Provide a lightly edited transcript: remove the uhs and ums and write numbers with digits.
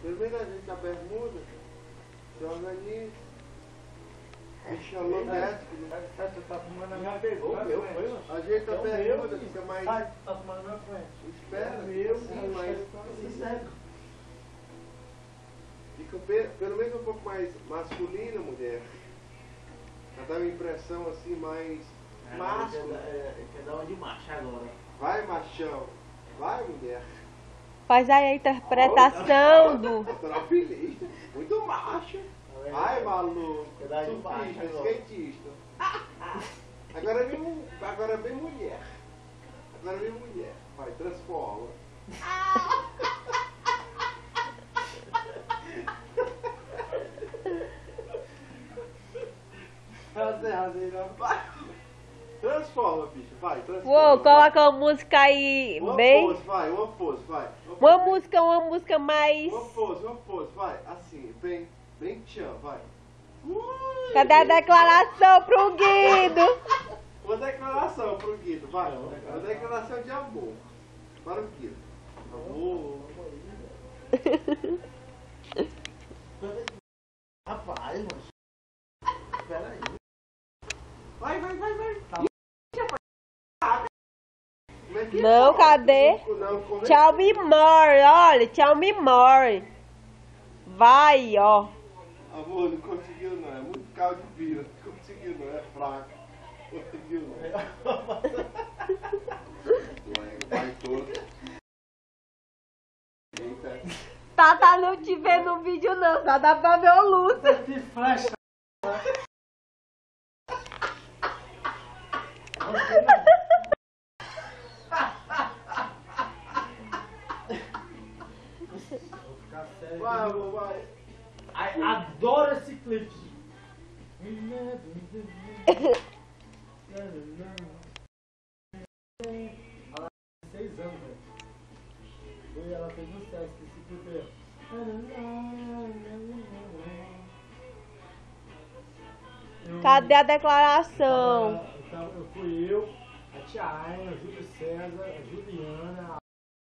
Primeiro a gente a bermuda, se organiza. Bicho louquético. Você tá fumando a minha pegou, meu, foi? Ajeita a bermuda, fica mais. Sai, tá fumando a minha frente. Espera, Meu, sim, mas. sincero. Fica pelo menos um pouco mais masculina, mulher. Pra dar uma impressão assim mais máscula. Quer dar uma de macho agora. Vai, machão. Vai, mulher. Faz aí a interpretação do... Feliz. Muito macho. Ai, maluco. Pedaço de macho Surfista, agora. skatista. Agora vem mulher. Agora vem mulher. Vai, transforma. Transforma, bicho. Vai, transforma. Uou, coloca uma música aí Uma bem... pose, vai, uma pose, vai. Uma música mais... Uma pose, vai. Assim, bem tchan, vai. Cadê a declaração pro Guido? Uma declaração pro Guido, vai. Uma declaração de amor. Para o Guido. Amor. Rapaz, mano. Espera aí. Vai. Não, cadê? Tchau, me more, olha, tchau, me more. Vai, ó. Amor, não conseguiu não, é muito caldo de vira. Não conseguiu não, é fraco. Não conseguiu não. Vai todo. Eita. Tata não te vê no vídeo não, só dá pra ver o luto. Que flecha. Vai, amor, vai. Ai, adoro esse clipe. Ela tem 6 anos, velho. E ela fez um teste esse clipe aí. Cadê a declaração? Eu fui eu, a Tia Aina, o Júlio César, a Juliana,